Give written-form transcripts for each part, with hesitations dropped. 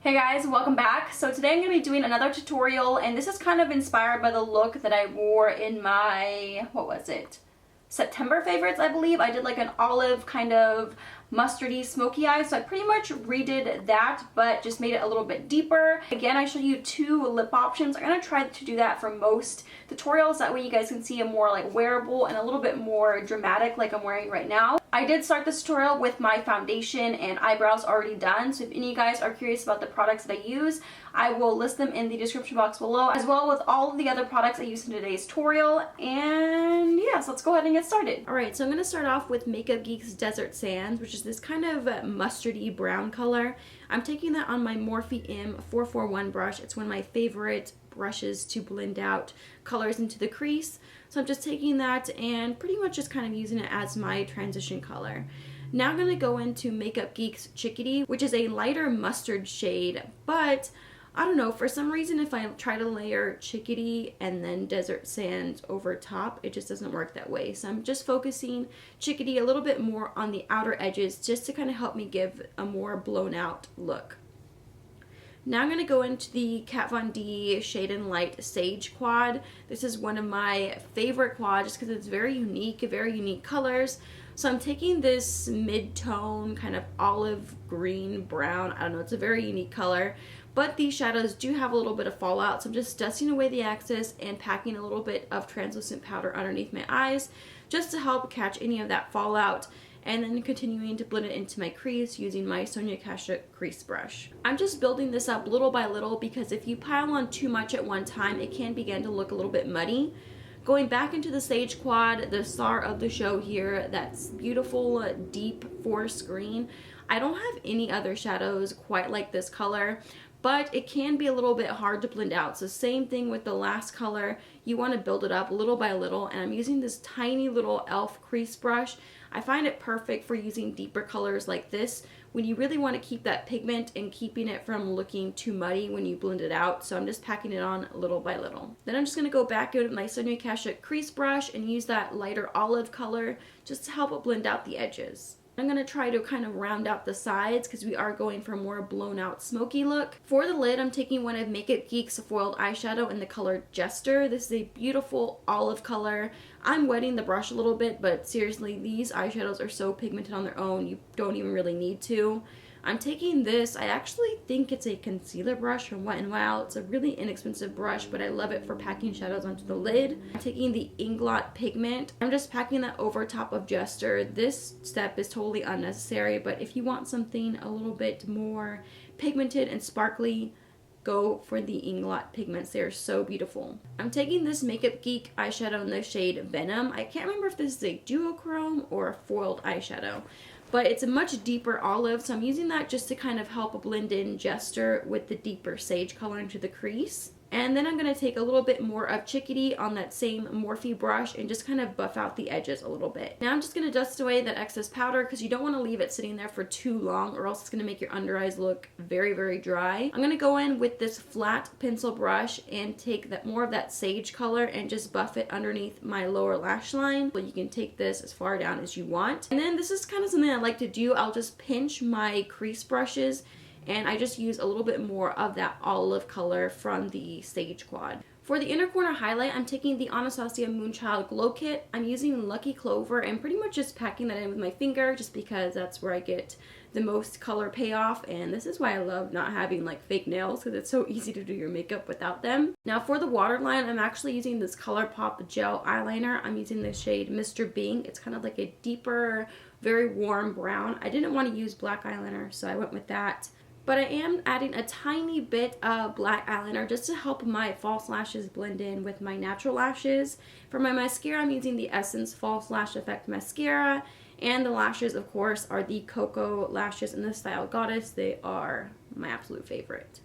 Hey guys, welcome back. So today I'm going to be doing another tutorial, and this is kind of inspired by the look that I wore in my, what was it? September favorites, I believe. I did like an olive kind of mustardy smoky eye, so I pretty much redid that but just made it a little bit deeper. Again, I showed you two lip options. I'm going to try to do that for most tutorials, that way you guys can see a more like wearable and a little bit more dramatic like I'm wearing right now. I did start this tutorial with my foundation and eyebrows already done, so if any of you guys are curious about the products that I use, I will list them in the description box below, as well with all of the other products I used in today's tutorial. And yeah, so let's go ahead and get started. Alright, so I'm going to start off with Makeup Geek's Desert Sands, which is this kind of mustardy brown color. I'm taking that on my Morphe M441 brush. It's one of my favorite brushes to blend out colors into the crease. So I'm just taking that and pretty much just kind of using it as my transition color. Now I'm going to go into Makeup Geek's Chickadee, which is a lighter mustard shade, but I don't know, for some reason if I try to layer Chickadee and then Desert Sands over top, it just doesn't work that way. So I'm just focusing Chickadee a little bit more on the outer edges just to kind of help me give a more blown out look. Now I'm going to go into the Kat Von D Shade and Light Sage Quad. This is one of my favorite quads just because it's very unique colors. So I'm taking this mid-tone kind of olive green brown. I don't know, it's a very unique color. But these shadows do have a little bit of fallout, so I'm just dusting away the excess and packing a little bit of translucent powder underneath my eyes just to help catch any of that fallout, and then continuing to blend it into my crease using my SONIA KASHUK crease brush. I'm just building this up little by little because if you pile on too much at one time, it can begin to look a little bit muddy. Going back into the Sage Quad, the star of the show here, that's beautiful deep forest green. I don't have any other shadows quite like this color, but it can be a little bit hard to blend out. So same thing with the last color, you want to build it up little by little, and I'm using this tiny little e.l.f. crease brush. I find it perfect for using deeper colors like this when you really want to keep that pigment and keeping it from looking too muddy when you blend it out. So I'm just packing it on little by little. Then I'm just going to go back in with my SONIA KASHUK crease brush and use that lighter olive color just to help it blend out the edges. I'm going to try to kind of round out the sides because we are going for a more blown out smoky look. For the lid, I'm taking one of Makeup Geek's foiled eyeshadow in the color Jester. This is a beautiful olive color. I'm wetting the brush a little bit, but seriously, these eyeshadows are so pigmented on their own, you don't even really need to. I'm taking this, I actually think it's a concealer brush from Wet n Wild. It's a really inexpensive brush, but I love it for packing shadows onto the lid. I'm taking the INGLOT pigment. I'm just packing that over top of Jester. This step is totally unnecessary, but if you want something a little bit more pigmented and sparkly, go for the INGLOT pigments. They are so beautiful. I'm taking this Makeup Geek eyeshadow in the shade Venom. I can't remember if this is a duochrome or a foiled eyeshadow, but it's a much deeper olive, so I'm using that just to kind of help blend in Jester with the deeper sage color into the crease. And then I'm going to take a little bit more of Chickadee on that same Morphe brush and just kind of buff out the edges a little bit. Now I'm just going to dust away that excess powder because you don't want to leave it sitting there for too long or else it's going to make your under eyes look very dry. I'm going to go in with this flat pencil brush and take that more of that sage color and just buff it underneath my lower lash line. So you can take this as far down as you want. And then this is kind of something I like to do. I'll just pinch my crease brushes and I just use a little bit more of that olive color from the Sage Quad. For the inner corner highlight, I'm taking the Anastasia Moonchild Glow Kit. I'm using Lucky Clover and pretty much just packing that in with my finger just because that's where I get the most color payoff, and this is why I love not having like fake nails because it's so easy to do your makeup without them. Now for the waterline, I'm actually using this ColourPop gel eyeliner. I'm using the shade Mr. Bing. It's kind of like a deeper, very warm brown. I didn't want to use black eyeliner, so I went with that. But I am adding a tiny bit of black eyeliner just to help my false lashes blend in with my natural lashes. For my mascara, I'm using the Essence False Lash Effect Mascara. And the lashes, of course, are the Cocoa lashes in the style Goddess. They are my absolute favorite.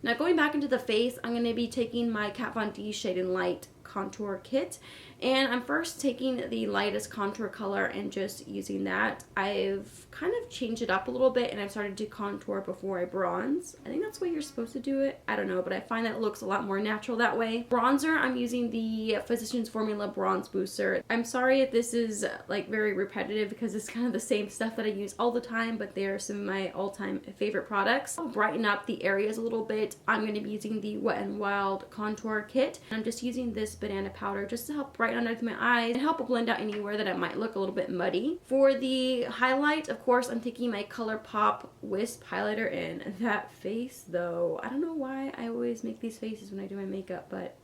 Now going back into the face, I'm going to be taking my Kat Von D Shade and Light contour kit. And I'm first taking the lightest contour color and just using that. I've kind of changed it up a little bit and I've started to contour before I bronze. I think that's the way you're supposed to do it. I don't know, but I find that it looks a lot more natural that way. Bronzer, I'm using the Physicians Formula Bronze Booster. I'm sorry if this is like very repetitive because it's kind of the same stuff that I use all the time, but they're some of my all-time favorite products. I'll brighten up the areas a little bit. I'm going to be using the Wet n Wild contour kit. I'm just using this banana powder just to help brighten underneath my eyes and help blend out anywhere that it might look a little bit muddy. For the highlight, of course, I'm taking my ColourPop Wisp highlighter in. That face though, I don't know why I always make these faces when I do my makeup, but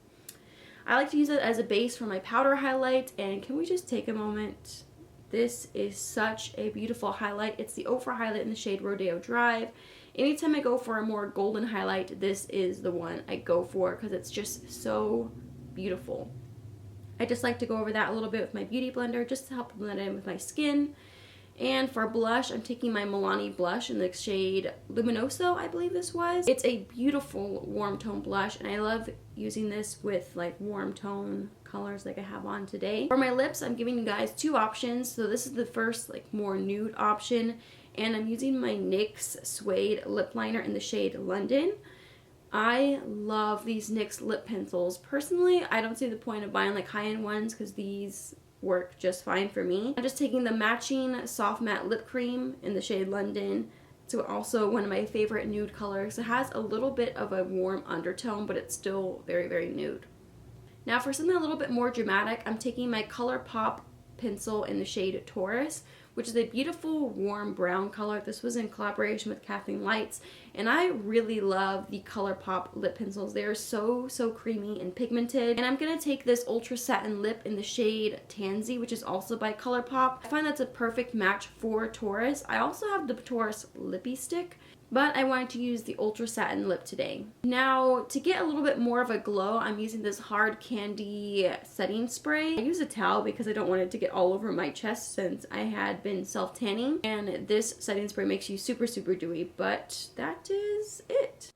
I like to use it as a base for my powder highlight. And can we just take a moment? This is such a beautiful highlight. It's the Ofra highlight in the shade Rodeo Drive. Anytime I go for a more golden highlight, this is the one I go for because it's just so beautiful. I just like to go over that a little bit with my beauty blender just to help blend it in with my skin. And for blush, I'm taking my Milani blush in the shade Luminoso, I believe this was. It's a beautiful warm tone blush, and I love using this with like warm tone colors like I have on today. For my lips, I'm giving you guys two options. So this is the first like more nude option, and I'm using my NYX Suede lip liner in the shade London. I love these NYX lip pencils. Personally, I don't see the point of buying like high-end ones because these work just fine for me. I'm just taking the matching soft matte lip cream in the shade London. It's also one of my favorite nude colors. It has a little bit of a warm undertone, but it's still very, very nude. Now for something a little bit more dramatic, I'm taking my ColourPop pencil in the shade Taurus, which is a beautiful warm brown color. This was in collaboration with Kathleen Lights, and I really love the ColourPop lip pencils. They are so creamy and pigmented. And I'm gonna take this Ultra Satin Lip in the shade Tansy, which is also by ColourPop. I find that's a perfect match for Taurus. I also have the Taurus Lippy Stick, but I wanted to use the Ultra Satin Lip today. Now, to get a little bit more of a glow, I'm using this Hard Candy setting spray. I use a towel because I don't want it to get all over my chest since I had been self-tanning. And this setting spray makes you super dewy, but that is it.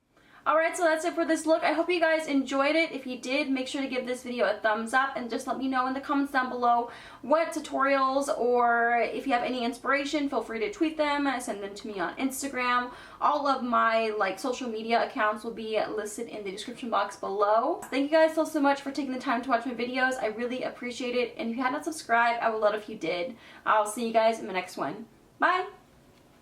Alright, so that's it for this look. I hope you guys enjoyed it. If you did, make sure to give this video a thumbs up and just let me know in the comments down below what tutorials, or if you have any inspiration, feel free to tweet them, send them to me on Instagram. All of my social media accounts will be listed in the description box below. Thank you guys so much for taking the time to watch my videos. I really appreciate it. And if you had not subscribed, I would love it if you did. I'll see you guys in the next one. Bye!